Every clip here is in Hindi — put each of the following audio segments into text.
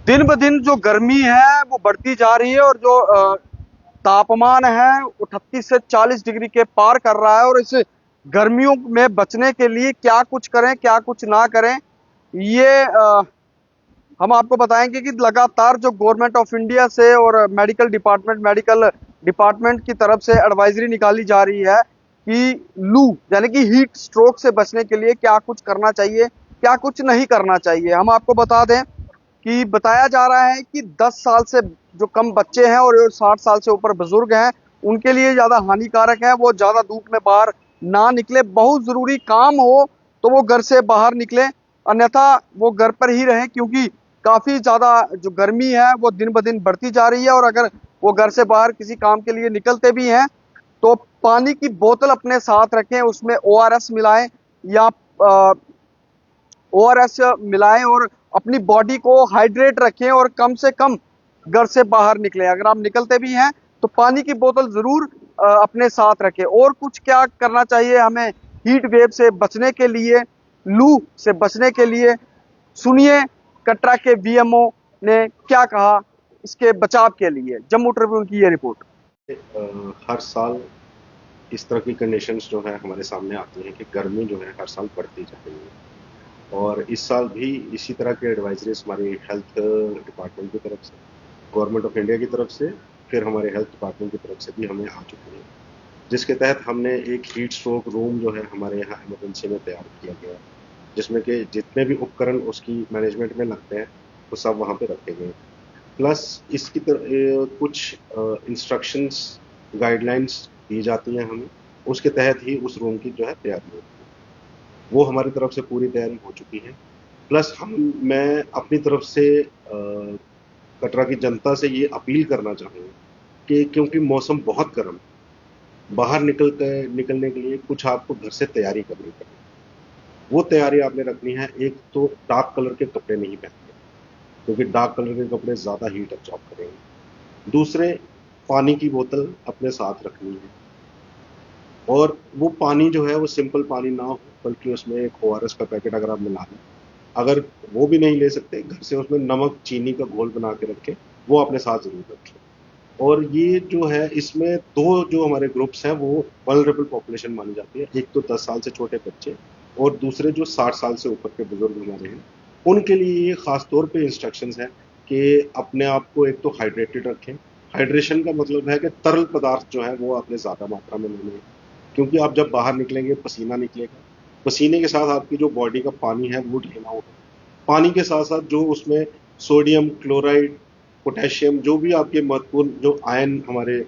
दिन ब दिन जो गर्मी है वो बढ़ती जा रही है और जो तापमान है वो 38 से 40 डिग्री के पार कर रहा है। और इस गर्मियों में बचने के लिए क्या कुछ करें क्या कुछ ना करें, ये हम आपको बताएंगे कि लगातार जो गवर्नमेंट ऑफ इंडिया से और मेडिकल डिपार्टमेंट की तरफ से एडवाइजरी निकाली जा रही है कि लू यानी कि हीट स्ट्रोक से बचने के लिए क्या कुछ करना चाहिए क्या कुछ नहीं करना चाहिए। हम आपको बता दें कि बताया जा रहा है कि 10 साल से जो कम बच्चे हैं और 60 साल से ऊपर बुजुर्ग हैं उनके लिए ज़्यादा हानिकारक है। वो ज़्यादा धूप में बाहर ना निकले, बहुत ज़रूरी काम हो तो वो घर से बाहर निकले, अन्यथा वो घर पर ही रहें, क्योंकि काफ़ी ज़्यादा जो गर्मी है वो दिन ब दिन बढ़ती जा रही है। और अगर वो घर से बाहर किसी काम के लिए निकलते भी हैं तो पानी की बोतल अपने साथ रखें, उसमें ओआरएस मिलाएं या ओआरएस मिलाएं और अपनी बॉडी को हाइड्रेट रखें और कम से कम घर से बाहर निकलें। अगर आप निकलते भी हैं तो पानी की बोतल जरूर अपने साथ रखें। और कुछ क्या करना चाहिए हमें हीट वेव से बचने के लिए, लू से बचने के लिए? सुनिए कटरा के वीएमओ ने क्या कहा इसके बचाव के लिए। जम्मू ट्रिब्यून की ये रिपोर्ट। हर साल इस तरह की कंडीशंस जो है हमारे सामने आती हैं कि गर्मी जो है हर साल बढ़ती जा रही है। और इस साल भी इसी तरह के एडवाइजरीज हमारी हेल्थ डिपार्टमेंट की तरफ से, गवर्नमेंट ऑफ इंडिया की तरफ से, फिर हमारे हेल्थ डिपार्टमेंट की तरफ से भी हमें आ चुकी है, जिसके तहत हमने एक हीट स्ट्रोक रूम जो है हमारे यहाँ इमरजेंसी में तैयार किया गया है, जिसमें कि जितने भी उपकरण उसकी मैनेजमेंट में लगते हैं वो सब वहाँ पे रखे गए हैं। प्लस इसकी कुछ इंस्ट्रक्शंस, गाइडलाइंस दी जाती हैं हमें, उसके तहत ही उस रूम की जो है तैयारी होती है। वो हमारी तरफ से पूरी तैयारी हो चुकी है। प्लस मैं अपनी तरफ से कटरा की जनता से ये अपील करना चाहूँगा कि क्योंकि मौसम बहुत गर्म है, बाहर निकलने के लिए कुछ आपको घर से तैयारी करनी पड़ेगी। वो तैयारी आपने रखनी है, एक तो डार्क कलर के कपड़े नहीं पहनने, क्योंकि डार्क कलर के कपड़े ज़्यादा हीट एब्जॉर्ब करेंगे। दूसरे, पानी की बोतल अपने साथ रखनी है, और वो पानी जो है वो सिंपल पानी ना हो, बल्कि उसमें एक ओआरएस का पैकेट अगर आप मिला लें, अगर वो भी नहीं ले सकते घर से उसमें नमक चीनी का घोल बना के रखें, वो अपने साथ जरूर रखें। और ये जो है इसमें दो जो हमारे ग्रुप्स हैं वो वल्नरेबल पॉपुलेशन मानी जाती है, एक तो 10 साल से छोटे बच्चे और दूसरे जो 60 साल से ऊपर के बुजुर्ग हमारे हैं, उनके लिए ये खास तौर पे इंस्ट्रक्शंस हैं कि अपने आप को एक तो हाइड्रेटेड रखें। हाइड्रेशन का मतलब है कि तरल पदार्थ जो है वो आपने ज़्यादा मात्रा में लेने हैं, क्योंकि आप जब बाहर निकलेंगे पसीना निकलेगा, पसीने के साथ आपकी जो बॉडी का पानी है वो लेना होगा। पानी के साथ साथ जो उसमें सोडियम क्लोराइड, पोटेशियम, जो भी आपके महत्वपूर्ण जो आयन हमारे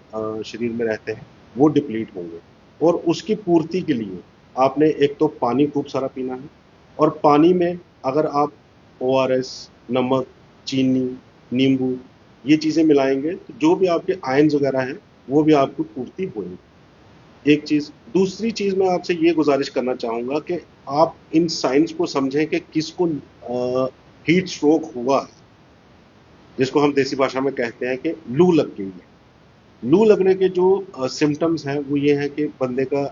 शरीर में रहते हैं वो डिप्लीट होंगे। और उसकी पूर्ति के लिए आपने एक तो पानी खूब सारा पीना है, और पानी में अगर आप ओआरएस, नमक, चीनी, नींबू, ये चीज़ें मिलाएंगे तो जो भी आपके आयन्स वगैरह हैं वो भी आपको पूर्ति होगी। एक चीज़। दूसरी चीज़ मैं आपसे ये गुजारिश करना चाहूँगा कि आप इन साइंस को समझें कि किसको हीट स्ट्रोक हुआ है, जिसको हम देसी भाषा में कहते हैं कि लू लग गई है। लू लगने के जो सिम्टम्स हैं वो ये हैं कि बंदे का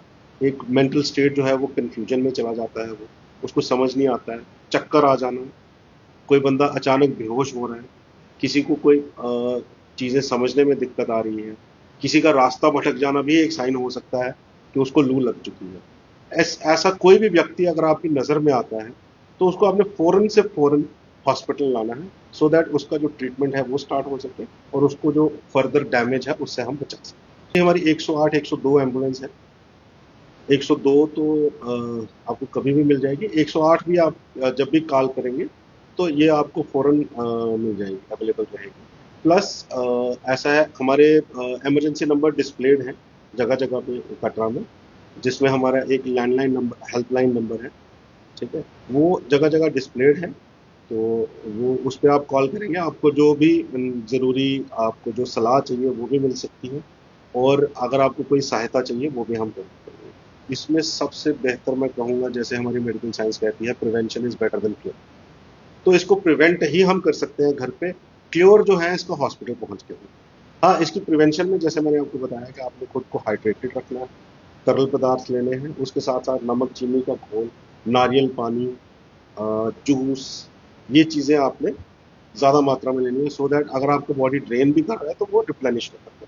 एक मेंटल स्टेट जो है वो कंफ्यूजन में चला जाता है, वो उसको समझ नहीं आता है, चक्कर आ जाना, कोई बंदा अचानक बेहोश हो रहा है, किसी को कोई चीज़ें समझने में दिक्कत आ रही है, किसी का रास्ता भटक जाना भी एक साइन हो सकता है कि उसको लू लग चुकी है। ऐसा कोई भी व्यक्ति अगर आपकी नज़र में आता है तो उसको आपने फ़ौरन से फ़ौरन हॉस्पिटल लाना है, सो दैट उसका जो ट्रीटमेंट है वो स्टार्ट हो सके और उसको जो फर्दर डैमेज है उससे हम बचा सकें। ये हमारी 108 102 एम्बुलेंस है। 102 तो आपको कभी भी मिल जाएगी, 108 भी आप जब भी कॉल करेंगे तो ये आपको फ़ौरन मिल जाएगी, अवेलेबल रहेगी। प्लस ऐसा है हमारे इमरजेंसी नंबर डिस्प्लेड हैं जगह जगह पे कटरा में, जिसमें हमारा एक लैंडलाइन नंबर, हेल्पलाइन नंबर है, ठीक है, वो जगह जगह डिस्प्लेड है। तो वो उस पर आप कॉल करेंगे, आपको जो भी ज़रूरी, आपको जो सलाह चाहिए वो भी मिल सकती है, और अगर आपको कोई सहायता चाहिए वो भी हम करेंगे। इसमें सबसे बेहतर मैं कहूँगा, जैसे हमारी मेडिकल साइंस कहती है, prevention is better than cure. तो इसको प्रिवेंट ही हम कर सकते हैं घर पे, क्योर जो है इसका हॉस्पिटल पहुँच के होगा। हाँ, इसकी प्रिवेंशन में जैसे मैंने आपको बताया कि आपने खुद को हाइड्रेटेड रखना है, तरल पदार्थ लेने हैं, उसके साथ साथ नमक चीनी का घोल, नारियल पानी, जूस, ये चीज़ें आपने ज़्यादा मात्रा में लेनी है, सो दैट अगर आपको बॉडी ड्रेन भी कर रहा है तो वो रिप्लेनिश कर सकते हैं।